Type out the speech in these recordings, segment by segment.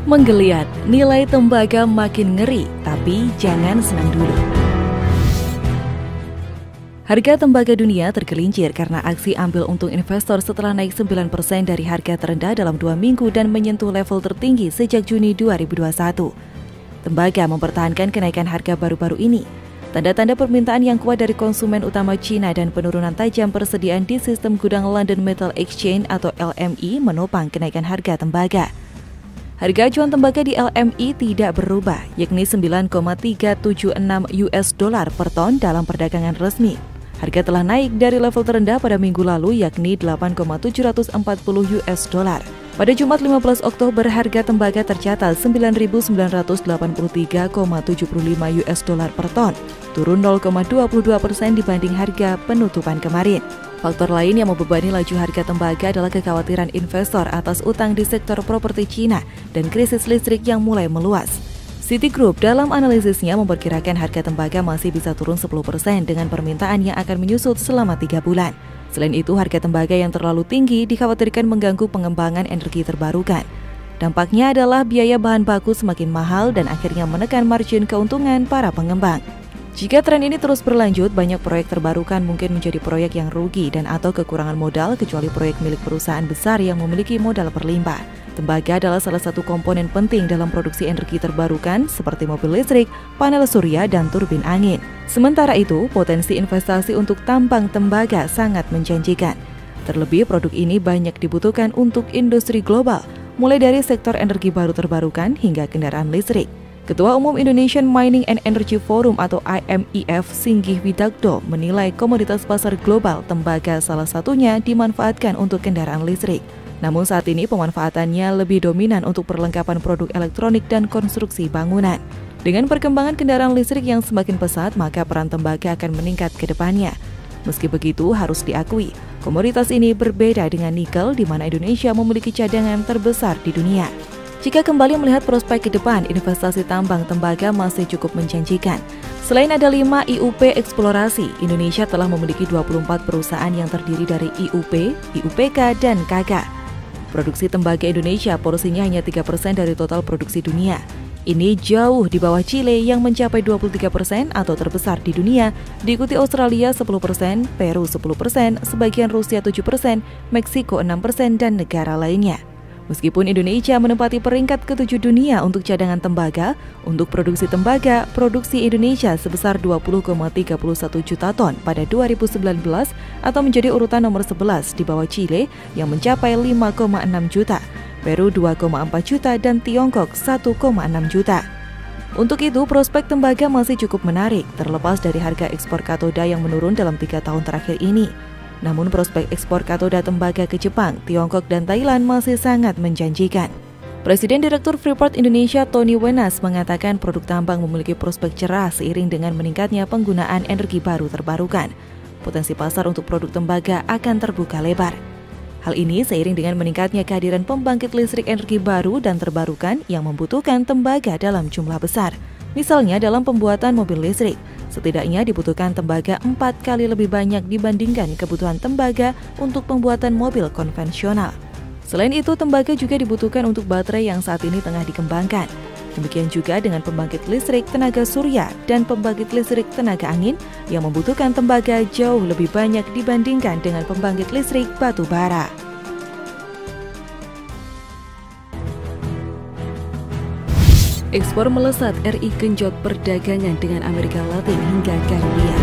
Menggeliat, nilai tembaga makin ngeri, tapi jangan senang dulu. Harga tembaga dunia tergelincir karena aksi ambil untung investor setelah naik 9% dari harga terendah dalam 2 minggu dan menyentuh level tertinggi sejak Juni 2021. Tembaga mempertahankan kenaikan harga baru-baru ini. Tanda-tanda permintaan yang kuat dari konsumen utama Cina dan penurunan tajam persediaan di sistem gudang London Metal Exchange atau LME menopang kenaikan harga tembaga. Harga acuan tembaga di LME tidak berubah, yakni 9,376 US dollar per ton dalam perdagangan resmi. Harga telah naik dari level terendah pada minggu lalu, yakni 8,740 US dollar. Pada Jumat 15 Oktober, harga tembaga tercatat 9.983,75 US dollar per ton, turun 0,22% dibanding harga penutupan kemarin. Faktor lain yang membebani laju harga tembaga adalah kekhawatiran investor atas utang di sektor properti Cina dan krisis listrik yang mulai meluas. Citigroup dalam analisisnya memperkirakan harga tembaga masih bisa turun 10% dengan permintaan yang akan menyusut selama 3 bulan. Selain itu, harga tembaga yang terlalu tinggi dikhawatirkan mengganggu pengembangan energi terbarukan. Dampaknya adalah biaya bahan baku semakin mahal dan akhirnya menekan margin keuntungan para pengembang. Jika tren ini terus berlanjut, banyak proyek terbarukan mungkin menjadi proyek yang rugi dan atau kekurangan modal kecuali proyek milik perusahaan besar yang memiliki modal berlimpah. Tembaga adalah salah satu komponen penting dalam produksi energi terbarukan seperti mobil listrik, panel surya, dan turbin angin. Sementara itu, potensi investasi untuk tambang tembaga sangat menjanjikan. Terlebih, produk ini banyak dibutuhkan untuk industri global, mulai dari sektor energi baru terbarukan hingga kendaraan listrik. Ketua Umum Indonesian Mining and Energy Forum atau IMEF Singgih Widakdo menilai komoditas pasar global tembaga salah satunya dimanfaatkan untuk kendaraan listrik. Namun saat ini pemanfaatannya lebih dominan untuk perlengkapan produk elektronik dan konstruksi bangunan. Dengan perkembangan kendaraan listrik yang semakin pesat, maka peran tembaga akan meningkat ke depannya. Meski begitu, harus diakui, komoditas ini berbeda dengan nikel di mana Indonesia memiliki cadangan terbesar di dunia. Jika kembali melihat prospek ke depan, investasi tambang tembaga masih cukup menjanjikan. Selain ada 5 IUP eksplorasi, Indonesia telah memiliki 24 perusahaan yang terdiri dari IUP, IUPK, dan KK. Produksi tembaga Indonesia porsinya hanya 3% dari total produksi dunia. Ini jauh di bawah Chile yang mencapai 23% atau terbesar di dunia, diikuti Australia 10%, Peru 10%, sebagian Rusia 7%, Meksiko 6%, dan negara lainnya. Meskipun Indonesia menempati peringkat ke-7 dunia untuk cadangan tembaga, untuk produksi tembaga, produksi Indonesia sebesar 20,31 juta ton pada 2019 atau menjadi urutan nomor 11 di bawah Chile yang mencapai 5,6 juta, Peru 2,4 juta, dan Tiongkok 1,6 juta. Untuk itu, prospek tembaga masih cukup menarik, terlepas dari harga ekspor katoda yang menurun dalam 3 tahun terakhir ini. Namun prospek ekspor katoda tembaga ke Jepang, Tiongkok, dan Thailand masih sangat menjanjikan. Presiden Direktur Freeport Indonesia Tony Wenas mengatakan produk tambang memiliki prospek cerah seiring dengan meningkatnya penggunaan energi baru terbarukan. Potensi pasar untuk produk tembaga akan terbuka lebar. Hal ini seiring dengan meningkatnya kehadiran pembangkit listrik energi baru dan terbarukan yang membutuhkan tembaga dalam jumlah besar. Misalnya dalam pembuatan mobil listrik, setidaknya dibutuhkan tembaga 4 kali lebih banyak dibandingkan kebutuhan tembaga untuk pembuatan mobil konvensional. Selain itu, tembaga juga dibutuhkan untuk baterai yang saat ini tengah dikembangkan. Demikian juga dengan pembangkit listrik tenaga surya dan pembangkit listrik tenaga angin yang membutuhkan tembaga jauh lebih banyak dibandingkan dengan pembangkit listrik batu bara. Ekspor melesat, RI genjot perdagangan dengan Amerika Latin hingga Karibia.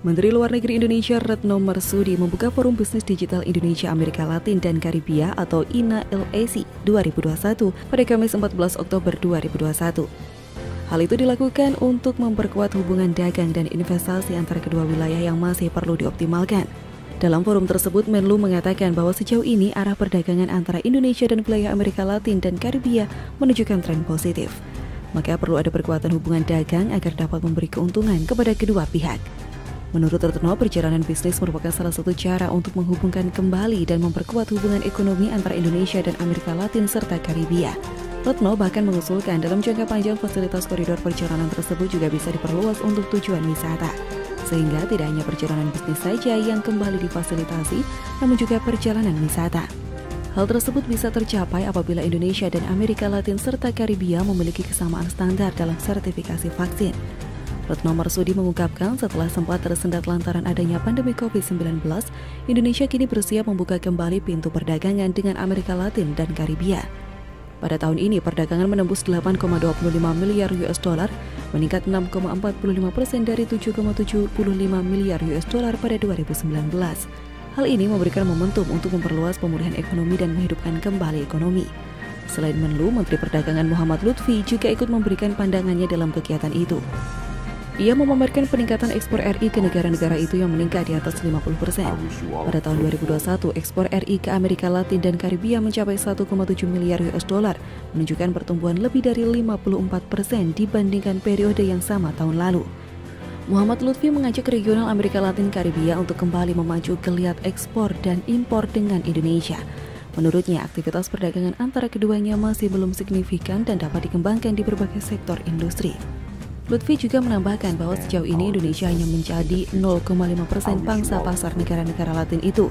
Menteri Luar Negeri Indonesia Retno Marsudi membuka Forum Bisnis Digital Indonesia Amerika Latin dan Karibia atau INA-LAC 2021 pada Kamis 14 Oktober 2021. Hal itu dilakukan untuk memperkuat hubungan dagang dan investasi antara kedua wilayah yang masih perlu dioptimalkan. Dalam forum tersebut, Menlu mengatakan bahwa sejauh ini arah perdagangan antara Indonesia dan wilayah Amerika Latin dan Karibia menunjukkan tren positif. Maka perlu ada perkuatan hubungan dagang agar dapat memberi keuntungan kepada kedua pihak. Menurut Retno, perjalanan bisnis merupakan salah satu cara untuk menghubungkan kembali dan memperkuat hubungan ekonomi antara Indonesia dan Amerika Latin serta Karibia. Retno bahkan mengusulkan dalam jangka panjang fasilitas koridor perjalanan tersebut juga bisa diperluas untuk tujuan wisata. Sehingga tidak hanya perjalanan bisnis saja yang kembali difasilitasi, namun juga perjalanan wisata. Hal tersebut bisa tercapai apabila Indonesia dan Amerika Latin serta Karibia memiliki kesamaan standar dalam sertifikasi vaksin. Retno Marsudi mengungkapkan setelah sempat tersendat lantaran adanya pandemi COVID-19, Indonesia kini bersiap membuka kembali pintu perdagangan dengan Amerika Latin dan Karibia. Pada tahun ini, perdagangan menembus 8,25 miliar US dollar, meningkat 6,45% dari 7,75 miliar US dollar pada 2019. Hal ini memberikan momentum untuk memperluas pemulihan ekonomi dan menghidupkan kembali ekonomi. Selain Menlu, Menteri Perdagangan Muhammad Lutfi juga ikut memberikan pandangannya dalam kegiatan itu. Ia memamerkan peningkatan ekspor RI ke negara-negara itu yang meningkat di atas 50%. Pada tahun 2021, ekspor RI ke Amerika Latin dan Karibia mencapai 1,7 miliar US dollar, menunjukkan pertumbuhan lebih dari 54% dibandingkan periode yang sama tahun lalu. Muhammad Lutfi mengajak regional Amerika Latin Karibia untuk kembali memacu geliat ekspor dan impor dengan Indonesia. Menurutnya, aktivitas perdagangan antara keduanya masih belum signifikan dan dapat dikembangkan di berbagai sektor industri. Lutfi juga menambahkan bahwa sejauh ini Indonesia hanya menjadi 0,5% pangsa pasar negara-negara Latin itu.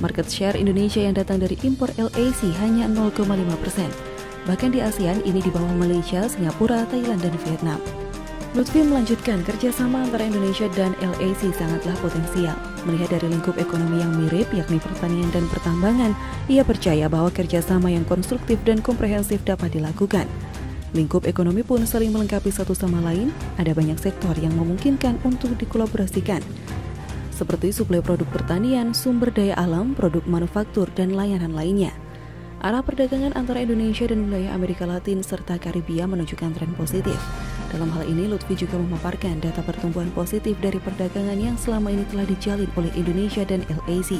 Market share Indonesia yang datang dari impor LAC hanya 0,5%. Bahkan di ASEAN ini di bawah Malaysia, Singapura, Thailand, dan Vietnam. Lutfi melanjutkan kerjasama antara Indonesia dan LAC sangatlah potensial. Melihat dari lingkup ekonomi yang mirip, yakni pertanian dan pertambangan, ia percaya bahwa kerjasama yang konstruktif dan komprehensif dapat dilakukan. Lingkup ekonomi pun saling melengkapi satu sama lain, ada banyak sektor yang memungkinkan untuk dikolaborasikan, seperti suplai produk pertanian, sumber daya alam, produk manufaktur, dan layanan lainnya. Arah perdagangan antara Indonesia dan wilayah Amerika Latin serta Karibia menunjukkan tren positif. Dalam hal ini, Lutfi juga memaparkan data pertumbuhan positif dari perdagangan yang selama ini telah dijalin oleh Indonesia dan LAC.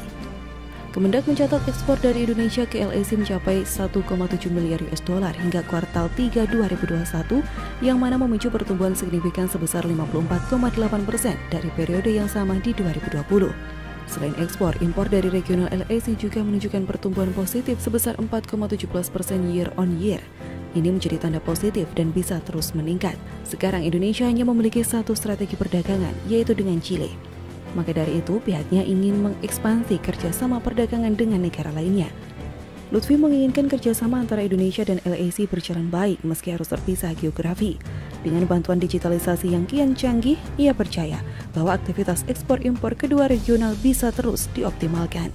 Kemendak mencatat ekspor dari Indonesia ke LAC mencapai 1,7 miliar US dollar hingga kuartal 3 2021, yang mana memicu pertumbuhan signifikan sebesar 54,8% dari periode yang sama di 2020. Selain ekspor, impor dari regional LAC juga menunjukkan pertumbuhan positif sebesar 4,17% year on year. Ini menjadi tanda positif dan bisa terus meningkat. Sekarang Indonesia hanya memiliki satu strategi perdagangan, yaitu dengan Chile. Maka dari itu, pihaknya ingin mengekspansi kerjasama perdagangan dengan negara lainnya. Lutfi menginginkan kerjasama antara Indonesia dan LAC berjalan baik meski harus terpisah geografi. Dengan bantuan digitalisasi yang kian canggih, ia percaya bahwa aktivitas ekspor-impor kedua regional bisa terus dioptimalkan.